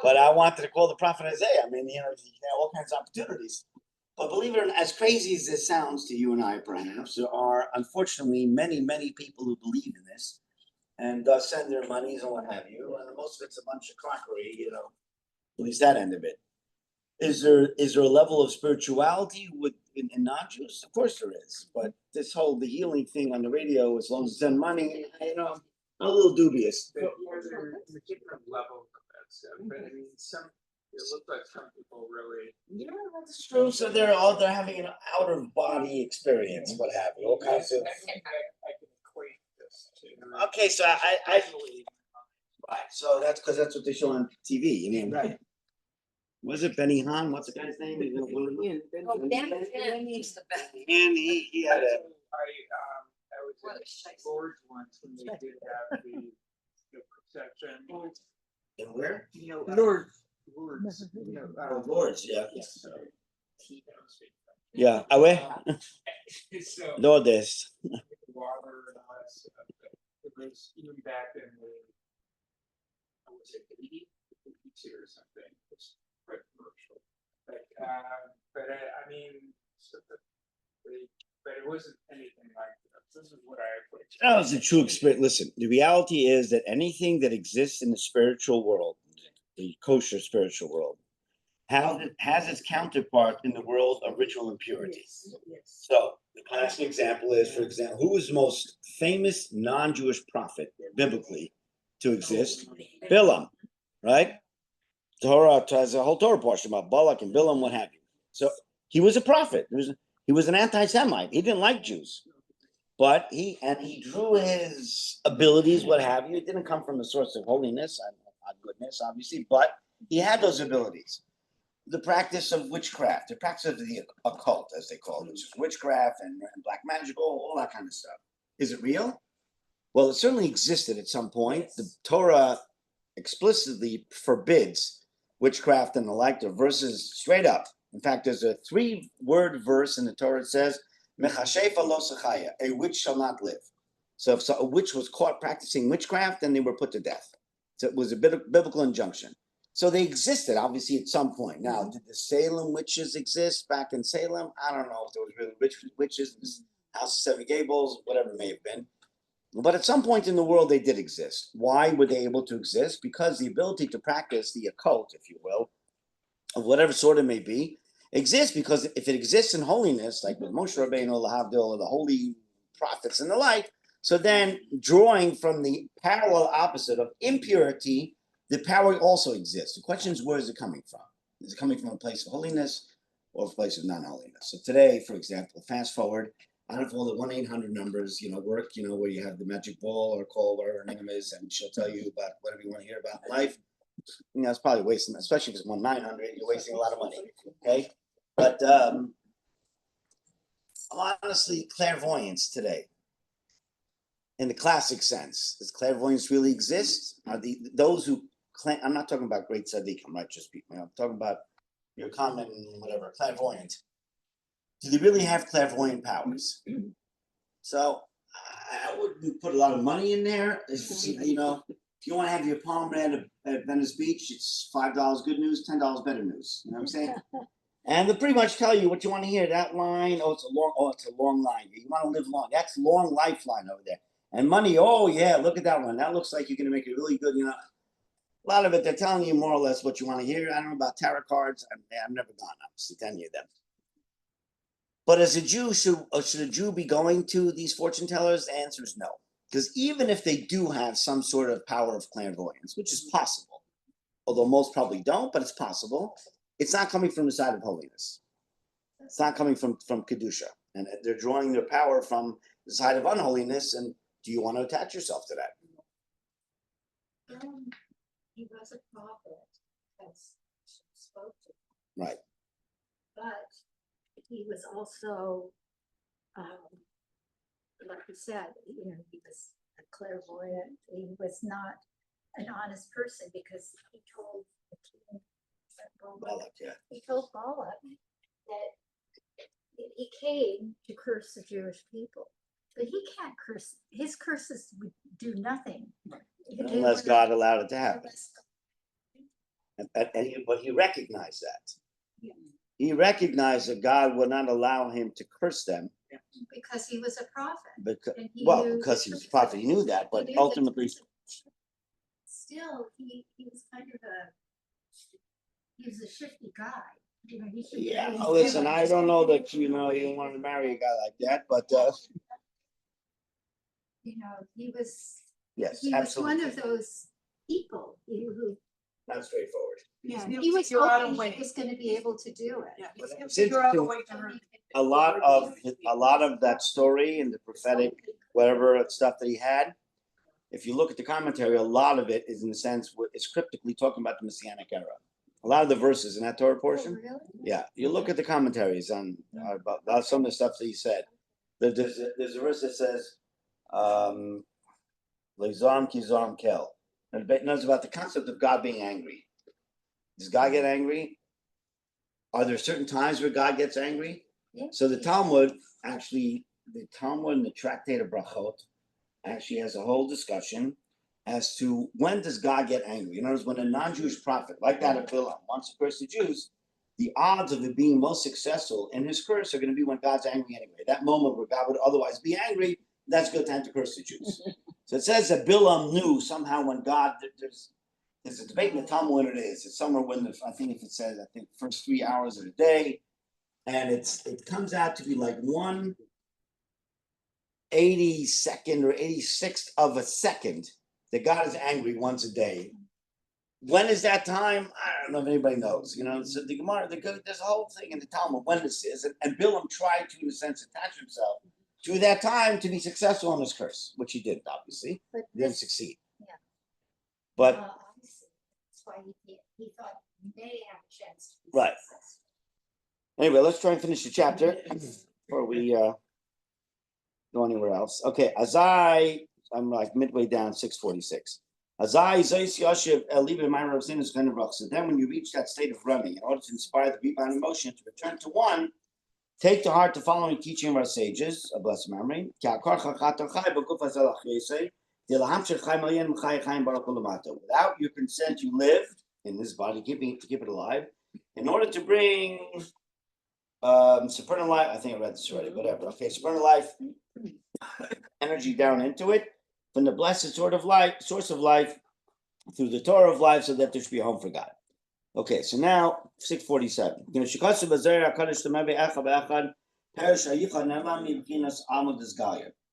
But I wanted to call the prophet Isaiah. I mean, you know, you have all kinds of opportunities. But believe it or not, as crazy as this sounds to you and I, perhaps, there are unfortunately many, many people who believe in this and send their monies and what have you. And most of it's a bunch of crockery, you know, at least that end of it. Is there a level of spirituality in non-Jews? Of course there is. But the healing thing on the radio, as long as it's send money, you know, I'm a little dubious. There's different levels of that stuff, but I mean, it looks like some people really. Yeah, that's true. So they're having an out of body experience, what have you, all kinds of. I can equate this to. Okay, so I right. So that's because that's what they show on TV. You mean, right? Was it Benny Hahn? What's the guy's name? Oh, Dan is the best. And he had a. I was at Lord's once when they did have the perception. And where? You know, Lord. Lords. You know, Lords, yeah. So, Yeah, away. so Lourdes. water and all that stuff. It was even back in the, I would say, 80s or something. It's quite commercial. But I mean, but it wasn't anything like that. This is what I. That was a true experience. Listen, the reality is that anything that exists in the spiritual world, the kosher spiritual world, has its counterpart in the world of ritual impurity. Yes. So the classic example is, for example, who is the most famous non-Jewish prophet biblically to exist? Bilam, right? Torah has a whole Torah portion about Balak and Bilam, what have you. So he was a prophet. He was an anti-Semite. He didn't like Jews. But he drew his abilities, what have you. It didn't come from a source of holiness and goodness, obviously, but he had those abilities. The practice of witchcraft, the practice of the occult, as they call it, which is witchcraft and black magic, all that kind of stuff. Is it real? Well, it certainly existed at some point. The Torah explicitly forbids witchcraft and the like. The verses straight up. In fact, there's a 3-word verse in the Torah that says, "Mechashefa lo sechaya," a witch shall not live. So if a witch was caught practicing witchcraft, then they were put to death. So it was a biblical injunction. So they existed, obviously, at some point. Now, did the Salem witches exist back in Salem? I don't know if there was really witches in this House of Seven Gables, whatever it may have been. But at some point in the world, they did exist. Why were they able to exist? Because the ability to practice the occult, if you will, of whatever sort it may be, exists because if it exists in holiness, like with Moshe Rabbeinu, Lahavdil, or the holy prophets and the like, so then drawing from the parallel opposite of impurity, the power also exists. The question is, where is it coming from? Is it coming from a place of holiness or a place of non-holiness? So today, for example, fast forward, out of all the 1-800 numbers, work, where you have the magic ball or call whatever her name is, and she'll tell you about whatever you want to hear about in life. It's probably wasting, especially if it's 1-900, you're wasting a lot of money. Okay. But honestly, clairvoyance today, in the classic sense, does clairvoyance really exist? Are those who claim, I'm not talking about great tzaddikim, righteous people, I'm talking about your common, whatever, clairvoyant. Do they really have clairvoyant powers? So I wouldn't put a lot of money in there. If you want to have your palm read at Venice Beach, it's $5 good news, $10 better news. You know what I'm saying? And they'll pretty much tell you what you want to hear. That line, it's a long line. You want to live long. That's long lifeline over there. And money, oh yeah, look at that one. That looks like you're going to make it really good. A lot of it, they're telling you more or less what you want to hear. I don't know about tarot cards. I've never gone, obviously, to any of them. But as a Jew, should a Jew be going to these fortune tellers? The answer is no. Because even if they do have some sort of power of clairvoyance, which is possible, although most probably don't, but it's possible, it's not coming from the side of holiness. It's not coming from Kedusha. And they're drawing their power from the side of unholiness. And do you want to attach yourself to that? He was a prophet, as she spoke to. Right. But he was also, like you said, he was a clairvoyant. He was not an honest person because he told the king, Balak, yeah. he told Balak that he came to curse the Jewish people. But he can't curse. His curses would do nothing. Unless God allowed it to happen. But he recognized that. Yeah. He recognized that God would not allow him to curse them. Because he was a prophet. Because he was a prophet, he knew that, but ultimately. Still, he was kind of he was a shifty guy. Listen, I don't know that you wanted to marry a guy like that, but he was. Yes, he absolutely. was one of those people who. Not straightforward. Yeah, he was hoping he was going to be able to do it. Yeah, But he's it's gonna figure out a interesting. way to hurt. A lot of that story and the prophetic whatever stuff that he had, if you look at the commentary, a lot of it is in the sense is cryptically talking about the Messianic era. A lot of the verses in that Torah portion. Oh, really? Yeah, you look at the commentaries on about some of the stuff that he said. There's a verse that says, "Lezarm ki zarm kel," and it knows about the concept of God being angry. Does God get angry? Are there certain times where God gets angry? Yeah. So the Talmud and the Tractate of Brachot actually has a whole discussion as to when does God get angry. In other words, when a non-Jewish prophet like that of Bilam wants to curse the Jews, the odds of it being most successful in his curse are going to be when God's angry anyway. That moment where God would otherwise be angry, that's a good time to curse the Jews. So it says that Bilam knew somehow when God, there's a debate in the Talmud when it is. It's somewhere when I think first 3 hours of the day, and it comes out to be like 1/82nd or 86th of a second that God is angry once a day. When is that time? I don't know if anybody knows. So the Gemara, there's a whole thing in the Talmud when this is, and Bilam tried to, in a sense, attach himself to that time to be successful in his curse, which he didn't, obviously. But He didn't succeed. Yeah. But Obviously, that's why he thought he may have a chance to be Right. successful. Anyway, let's try and finish the chapter before we go anywhere else. Okay, Azai, I'm like midway down 646. Azai Zeis Yashiv Eliba Myra Sin is kind of rough. So then when you reach that state of running, in order to inspire the rebound emotion to return to one, take to heart the following teaching of our sages, a blessed memory. Without your consent, you live in this body, keeping it to keep it alive, in order to bring supernal life. I think I read this already, whatever. Okay, supernal life energy down into it from the blessed source of life through the Torah of life, so that there should be a home for God. Okay, so now 647.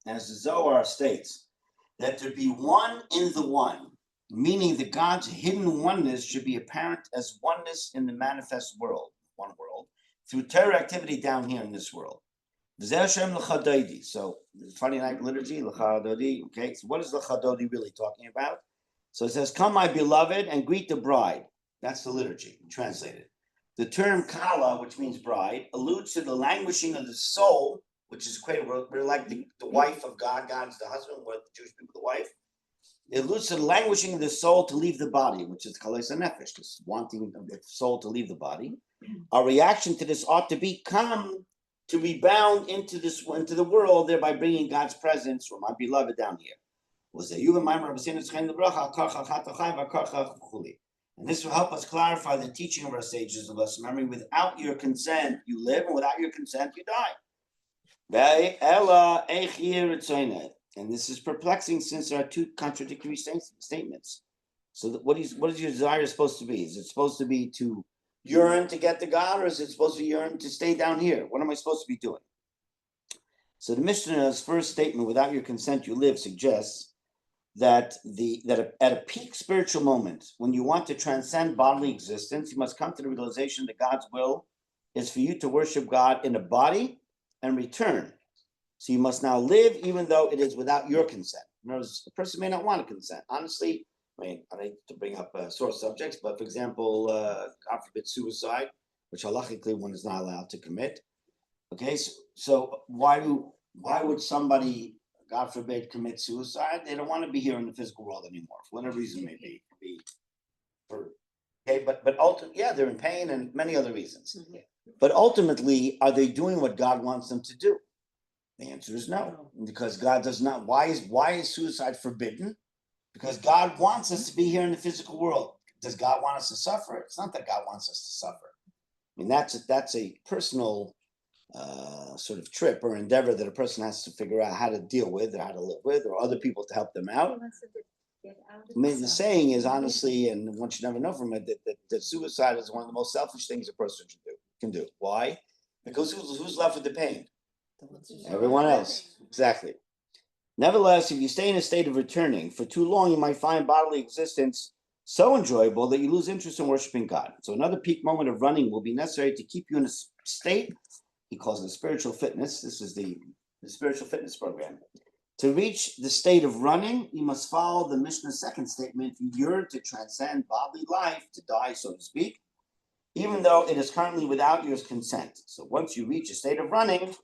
As the Zohar states, that there be one in the one, meaning that God's hidden oneness should be apparent as oneness in the manifest world, one world, through Torah activity down here in this world. So, Friday night liturgy, okay, so what is L'chadodi really talking about? So it says, come my beloved and greet the bride. That's the liturgy, translated. The term kala, which means bride, alludes to the languishing of the soul, which is equated, we're like the wife of God. God is the husband, we're the Jewish people, the wife. It alludes to the languishing of the soul to leave the body, which is kalei nefesh, this wanting the soul to leave the body. Our reaction to this ought to be, come to rebound into the world, thereby bringing God's presence from my beloved down here. And this will help us clarify the teaching of our sages of us memory. Without your consent, you live, and without your consent, you die. And this is perplexing since there are two contradictory statements. So what is your desire supposed to be? Is it supposed to be to yearn to get to God, or is it supposed to yearn to stay down here? What am I supposed to be doing? So the Mishnah's first statement, without your consent, you live, suggests that at a peak spiritual moment, when you want to transcend bodily existence, you must come to the realization that God's will is for you to worship God in a body and return. So you must now live, even though it is without your consent. In other words, a person may not want to consent. Honestly, I mean, I hate to bring up sore subjects, but for example, God forbid, suicide, which halachically one is not allowed to commit. Okay, so why would somebody, God forbid, commit suicide? They don't want to be here in the physical world anymore, for whatever reason it may be. But ultimately, yeah, they're in pain and many other reasons. But ultimately, are they doing what God wants them to do? The answer is no, because God does not. Why is suicide forbidden? Because God wants us to be here in the physical world. Does God want us to suffer? It's not that God wants us to suffer. I mean, that's a personal sort of trip or endeavor that a person has to figure out how to deal with, or how to live with, or other people to help them out. I mean, the saying is, honestly, and one should never know from it, that suicide is one of the most selfish things a person can do. Why? Because who's left with the pain? Everyone else. Exactly. Nevertheless, if you stay in a state of returning for too long, you might find bodily existence so enjoyable that you lose interest in worshiping God. So another peak moment of running will be necessary to keep you in a state, he calls it spiritual fitness. This is the spiritual fitness program. To reach the state of running, you must follow the Mishnah's second statement. You yearn to transcend bodily life, to die, so to speak, even though it is currently without your consent. So once you reach a state of running,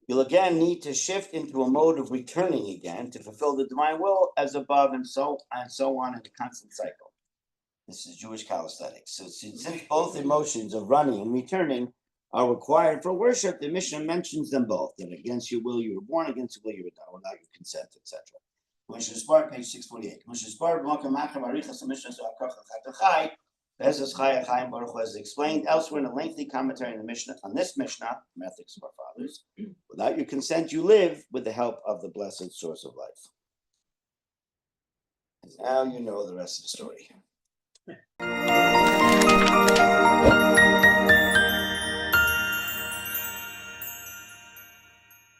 you'll again need to shift into a mode of returning again to fulfill the divine will as above, and so on in a constant cycle. This is Jewish calisthenics. So since both emotions of running and returning are required for worship, the Mishnah mentions them both. That against your will you were born, against your will you were died, without your consent, etc. Mishnah Spar, page 648. Mishnah Spar, as explained elsewhere in a lengthy commentary in the Mishnah on this Mishnah, Ethics of Our Fathers. Without your consent, you live with the help of the blessed source of life. And now you know the rest of the story.